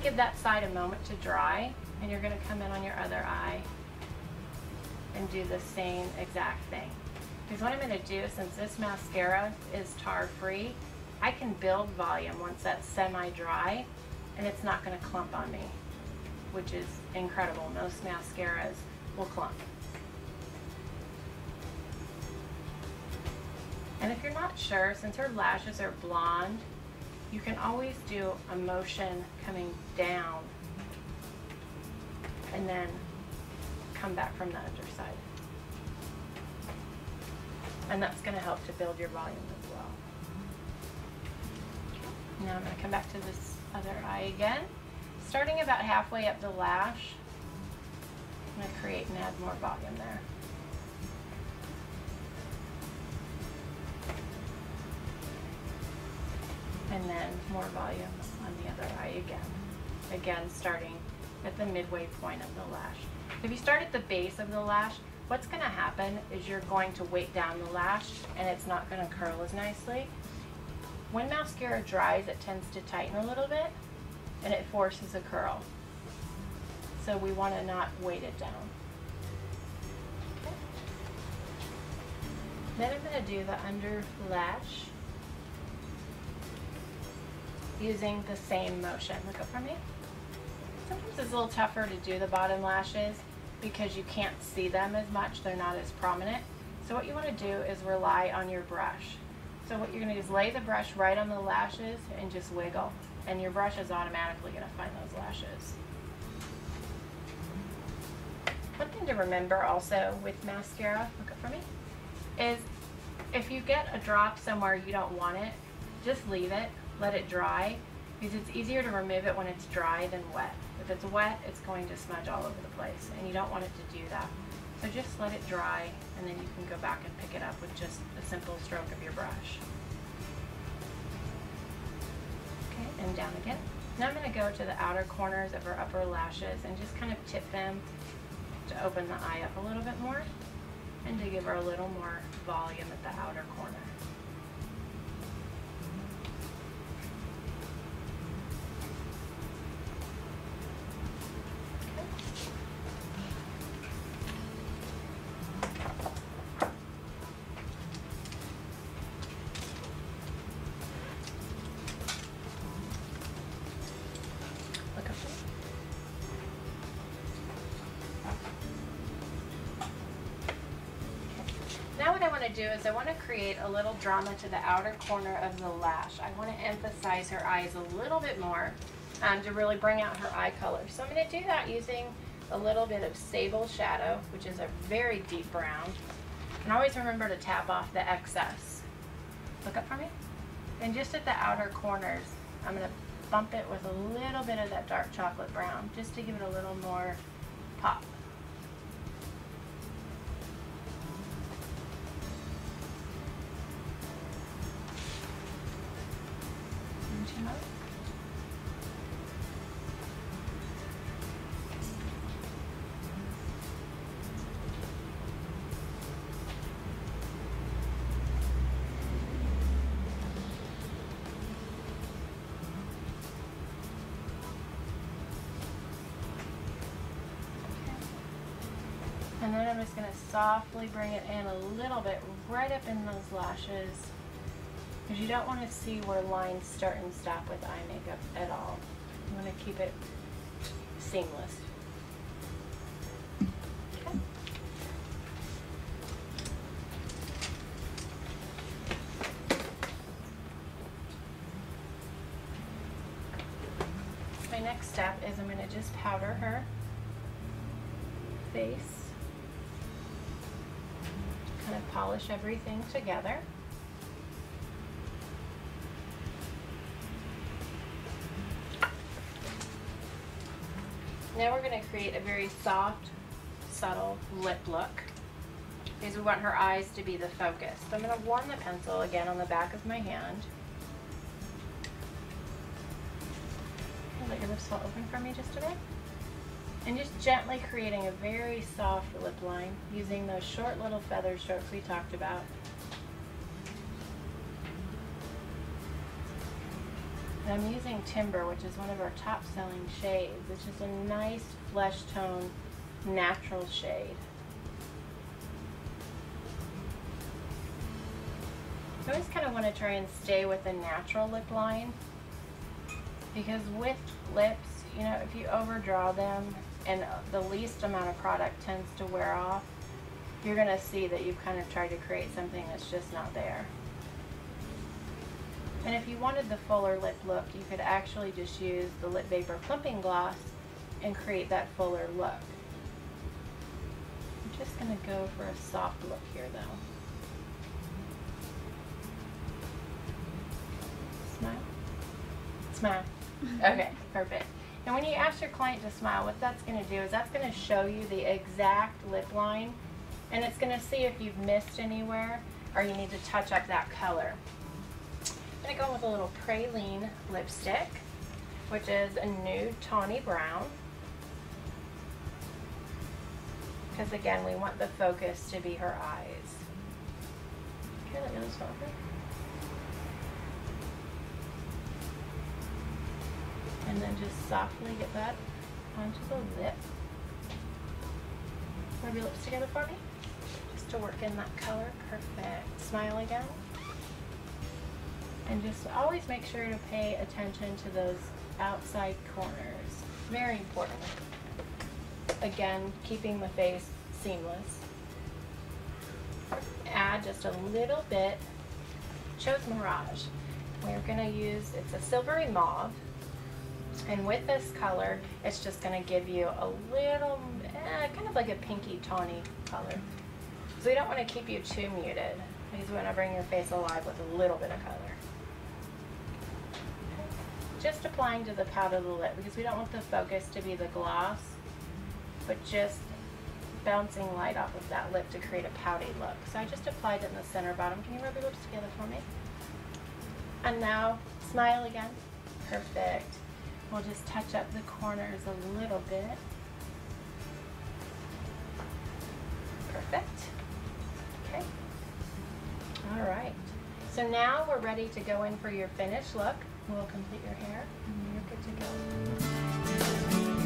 give that side a moment to dry, and you're going to come in on your other eye and do the same exact thing. Because what I'm going to do, since this mascara is tar-free, I can build volume once that's semi-dry, and it's not going to clump on me, which is incredible. Most mascaras will clump. And if you're not sure, since her lashes are blonde, you can always do a motion coming down and then come back from the underside. And that's going to help to build your volume as well. Now I'm going to come back to this other eye again. Starting about halfway up the lash, I'm going to create and add more volume there. And then more volume on the other eye again. Again, starting at the midway point of the lash. If you start at the base of the lash, what's going to happen is you're going to weight down the lash and it's not going to curl as nicely. When mascara dries, it tends to tighten a little bit and it forces a curl. So we want to not weight it down. Okay. Then I'm going to do the under lash using the same motion. Look up for me. Sometimes it's a little tougher to do the bottom lashes because you can't see them as much. They're not as prominent. So what you want to do is rely on your brush. So what you're going to do is lay the brush right on the lashes and just wiggle. And your brush is automatically going to find those lashes. One thing to remember also with mascara, look up for me, is if you get a drop somewhere you don't want it, just leave it. Let it dry, because it's easier to remove it when it's dry than wet. If it's wet, it's going to smudge all over the place, and you don't want it to do that. So just let it dry, and then you can go back and pick it up with just a simple stroke of your brush. Okay, and down again. Now I'm going to go to the outer corners of her upper lashes and just kind of tip them to open the eye up a little bit more, and to give her a little more volume at the outer corner. Now what I want to do is I want to create a little drama to the outer corner of the lash. I want to emphasize her eyes a little bit more to really bring out her eye color. So I'm going to do that using a little bit of sable shadow, which is a very deep brown. And always remember to tap off the excess. Look up for me. And just at the outer corners, I'm going to bump it with a little bit of that dark chocolate brown, just to give it a little more pop. And then I'm just going to softly bring it in a little bit right up in those lashes, because you don't want to see where lines start and stop with eye makeup at all. You want to keep it seamless. Okay. My next step is I'm going to just powder her face. Kind of polish everything together. Now we're going to create a very soft, subtle lip look, because we want her eyes to be the focus. So I'm going to warm the pencil again on the back of my hand. Let your lips fall open for me just a bit. And just gently creating a very soft lip line using those short little feather strokes we talked about. So I'm using Timber, which is one of our top selling shades. It's just a nice flesh tone, natural shade. I always kind of want to try and stay with a natural lip line, because with lips, you know, if you overdraw them and the least amount of product tends to wear off, you're going to see that you've kind of tried to create something that's just not there. And if you wanted the fuller lip look, you could actually just use the Lip Vapor Plumping Gloss and create that fuller look. I'm just going to go for a soft look here though. Smile. Smile. Okay, perfect. And when you ask your client to smile, what that's going to do is that's going to show you the exact lip line, and it's going to see if you've missed anywhere or you need to touch up that color. I'm going to go with a little Praline lipstick, which is a nude tawny brown, because again, we want the focus to be her eyes. Okay, let me just open. And then just softly get that onto the lip. Rub your lips together for me, just to work in that color. Perfect. Smile again. And just always make sure to pay attention to those outside corners. Very important. Again, keeping the face seamless. Add just a little bit. Chose Mirage. We're going to use, it's a silvery mauve. And with this color, it's just going to give you a little, kind of like a pinky tawny color. So we don't want to keep you too muted, because we want to bring your face alive with a little bit of color. Just applying to the pout of the lip, because we don't want the focus to be the gloss, but just bouncing light off of that lip to create a pouty look. So I just applied it in the center bottom. Can you rub your lips together for me? And now, smile again. Perfect. We'll just touch up the corners a little bit. Perfect. Okay. All right. So now we're ready to go in for your finished look. We'll complete your hair and you're good to go.